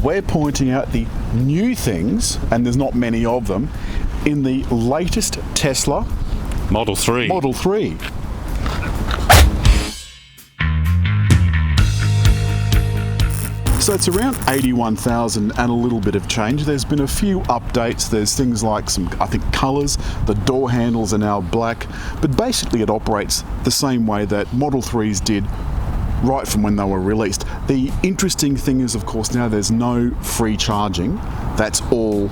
we're pointing out the new things, and there's not many of them, in the latest Tesla Model 3. Model 3. So it's around 81,000 and a little bit of change. There's been a few updates. There's things like some, I think, colours. The door handles are now black, but basically it operates the same way that Model 3s did right from when they were released. The interesting thing is, of course, now there's no free charging. That's all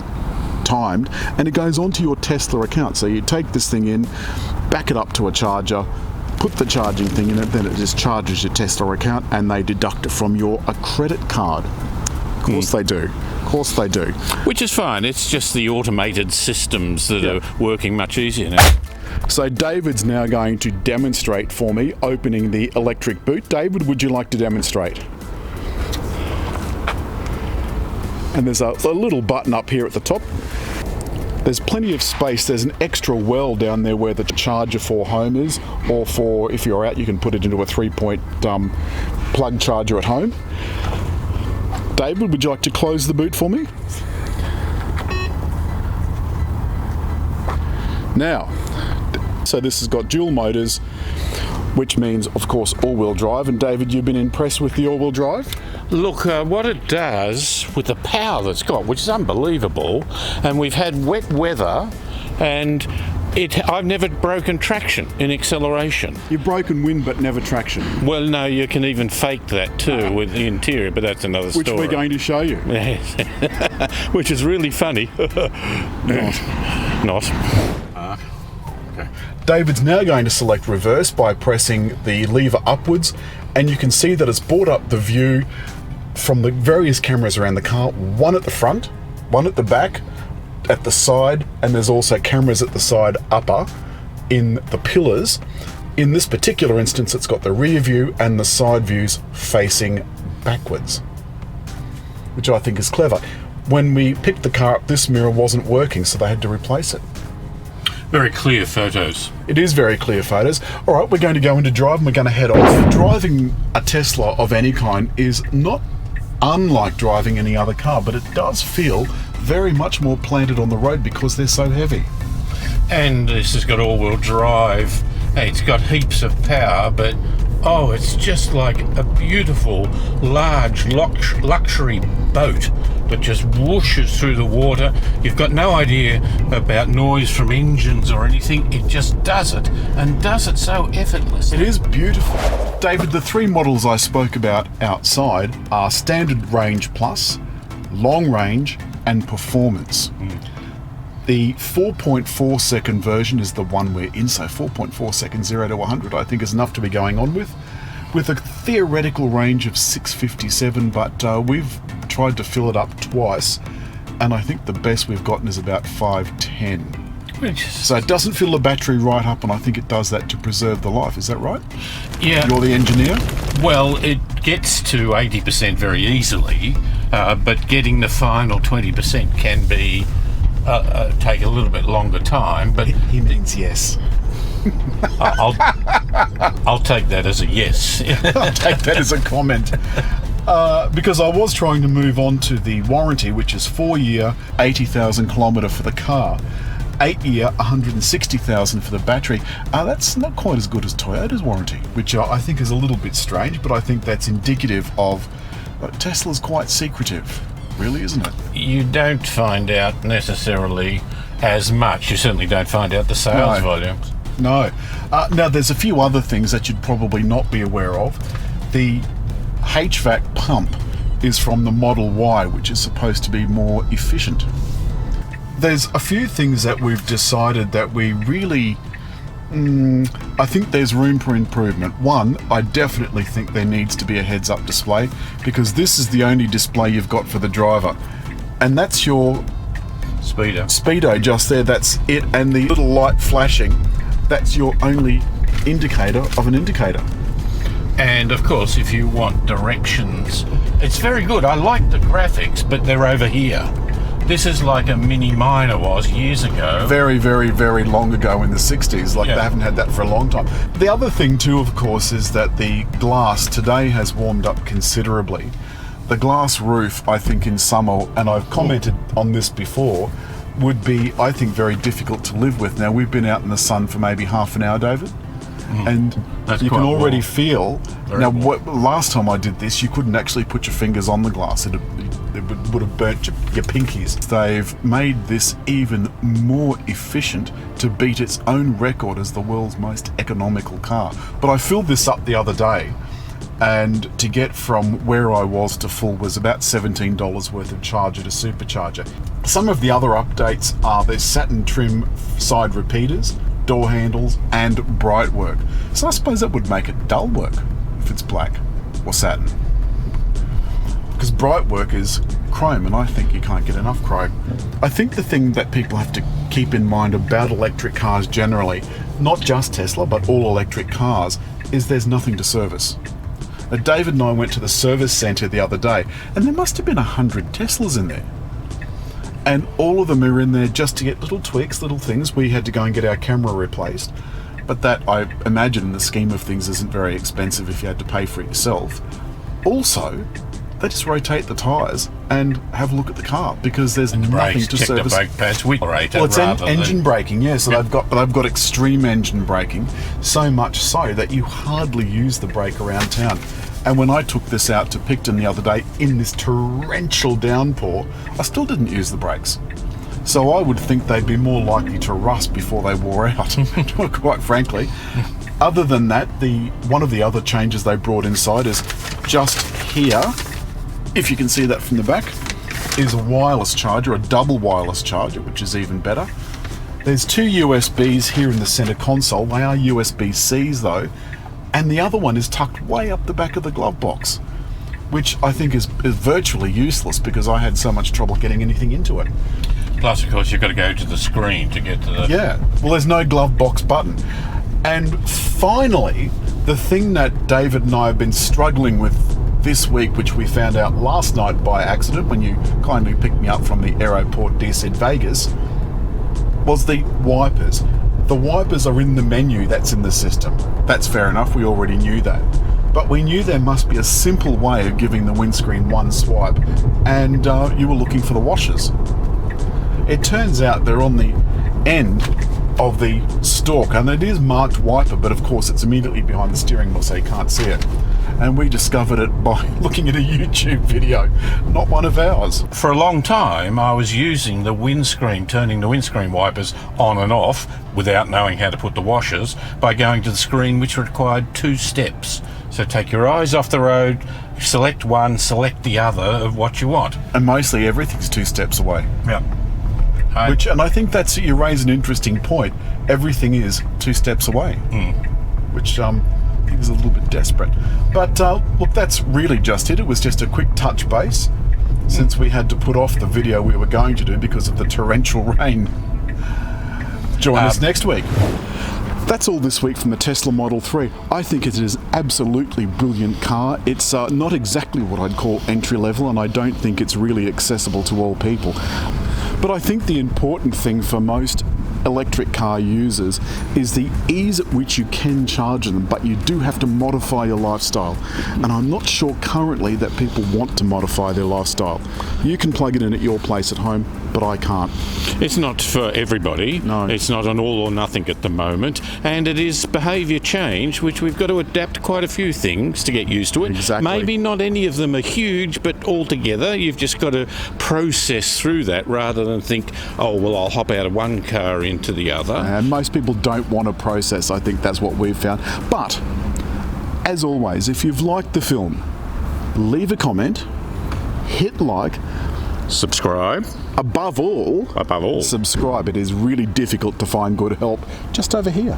timed, and it goes onto your Tesla account. So you take this thing in, back it up to a charger, put the charging thing in it, then it just charges your Tesla account, and they deduct it from your credit card. Of course they do. Of course they do. Which is fine. It's just the automated systems that are working much easier now. So David's now going to demonstrate for me opening the electric boot. David, would you like to demonstrate? And there's a little button up here at the top. There's plenty of space. There's an extra well down there where the charger for home is, or for, if you're out, you can put it into a 3-point plug charger at home. David, would you like to close the boot for me? Now, so this has got dual motors, which means, of course, all-wheel drive. And David, you've been impressed with the all-wheel drive? Look, what it does with the power that's got, which is unbelievable, and we've had wet weather, and I've never broken traction in acceleration. You've broken wind but never traction. Well, no, you can even fake that too with the interior, but that's another story. Which we're going to show you. Which is really funny. Not. Okay. David's now going to select reverse by pressing the lever upwards, and you can see that it's brought up the view from the various cameras around the car, one at the front, one at the back, at the side, and there's also cameras at the side upper in the pillars. In this particular instance, it's got the rear view and the side views facing backwards, which I think is clever. When we picked the car up, this mirror wasn't working, so they had to replace it. Very clear photos. It is very clear photos. All right, we're going to go into drive and we're going to head off. Driving a Tesla of any kind is not unlike driving any other car, but it does feel very much more planted on the road because they're so heavy. And this has got all-wheel drive. It's got heaps of power, but oh, it's just like a beautiful, large luxury boat that just whooshes through the water. You've got no idea about noise from engines or anything. It just does it, and does it so effortlessly. It is beautiful. David, the 3 models I spoke about outside are Standard Range Plus, Long Range, and Performance. The 4.4 second version is the one we're in, so 4.4 seconds 0 to 100 I think is enough to be going on with a theoretical range of 657, but we've tried to fill it up twice, and I think the best we've gotten is about 510. So it doesn't fill the battery right up, and I think it does that to preserve the life. Is that right? Yeah. You're the engineer? Well, it gets to 80% very easily, but getting the final 20% can be take a little bit longer time. But he means yes. I'll take that as a yes. I'll take that as a comment. Because I was trying to move on to the warranty, which is 4-year, 80,000 kilometre for the car, 8-year, 160,000 for the battery. That's not quite as good as Toyota's warranty, which I think is a little bit strange, but I think that's indicative of Tesla's quite secretive, really, isn't it? You don't find out necessarily as much. You certainly don't find out the sales volumes. No. Now, there's a few other things that you'd probably not be aware of. The HVAC pump is from the Model Y, which is supposed to be more efficient. There's a few things that we've decided that we really... I think there's room for improvement. One, I definitely think there needs to be a heads-up display, because this is the only display you've got for the driver. And that's your... Speedo just there, that's it. And the little light flashing, that's your only indicator of an indicator. And of course, if you want directions, it's very good. I like the graphics, but they're over here. This is like a Mini Minor was years ago. Very, very, very long ago in the 60s. They haven't had that for a long time. The other thing too, of course, is that the glass today has warmed up considerably. the glass roof, I think in summer, and I've commented on this before, would be, I think, very difficult to live with. Now, we've been out in the sun for maybe half an hour, David, and That's you can quite already warm. feel. Very Now, warm. last time I did this, you couldn't actually put your fingers on the glass. It would have burnt your pinkies. They've made this even more efficient to beat its own record as the world's most economical car. But I filled this up the other day, and to get from where I was to full was about $17 worth of charger to supercharger. Some of the other updates are there's satin trim side repeaters, door handles, and brightwork. So I suppose that would make it dull work if it's black or satin. Because brightwork is chrome, and I think you can't get enough chrome. I think the thing that people have to keep in mind about electric cars generally, not just Tesla, but all electric cars, is there's nothing to service. Now, David and I went to the service centre the other day, and there must have been 100 Teslas in there. And all of them are in there just to get little tweaks, little things. We had to go and get our camera replaced. But that, I imagine, in the scheme of things, isn't very expensive if you had to pay for it yourself. Also, they just rotate the tyres and have a look at the car, because there's nothing Brakes, to check the service. brake pads with operator. Well, it's rather engine than, braking, yeah. So they've got extreme engine braking, so much so that you hardly use the brake around town. And when I took this out to Picton the other day in this torrential downpour, I still didn't use the brakes. So I would think they'd be more likely to rust before they wore out, quite frankly. Other than that, one of the other changes they brought inside is just here, if you can see that from the back, is a wireless charger, a double wireless charger, which is even better. There's two USBs here in the center console. They are USB-Cs though, and the other one is tucked way up the back of the glove box, which I think is virtually useless because I had so much trouble getting anything into it. Plus, of course, you've got to go to the screen to get to the... Yeah, well, there's no glove box button. And finally, the thing that David and I have been struggling with this week, which we found out last night by accident when you kindly picked me up from the aeroport DC Vegas, was the wipers. The wipers are in the menu that's in the system. That's fair enough, we already knew that. But we knew there must be a simple way of giving the windscreen one swipe, and you were looking for the washers. It turns out they're on the end of the stalk, and it is marked wiper, but of course it's immediately behind the steering wheel so you can't see it. And we discovered it by looking at a YouTube video, not one of ours. For a long time, I was using the windscreen, turning the windscreen wipers on and off without knowing how to put the washers by going to the screen, which required 2 steps. So take your eyes off the road, select one, select the other of what you want. And mostly everything's 2 steps away. Yeah. And I think you raise an interesting point. Everything is 2 steps away, which I think is a little bit desperate. But look, that's really just it. It was just a quick touch base, since we had to put off the video we were going to do because of the torrential rain. Join us next week. That's all this week from the Tesla Model 3. I think it is absolutely brilliant car. It's not exactly what I'd call entry level, and I don't think it's really accessible to all people. But I think the important thing for most electric car users is the ease at which you can charge them, but you do have to modify your lifestyle. And I'm not sure currently that people want to modify their lifestyle. You can plug it in at your place at home, but I can't. It's not for everybody. No. It's not an all or nothing at the moment. And it is behaviour change, which we've got to adapt quite a few things to get used to it. Exactly. Maybe not any of them are huge, but altogether you've just got to process through that rather than think, oh, well, I'll hop out of one car into the other. And most people don't want to process. I think that's what we've found. But, as always, if you've liked the film, leave a comment, hit like, Subscribe. above all, Above all. subscribe. It is really difficult to find good help just over here.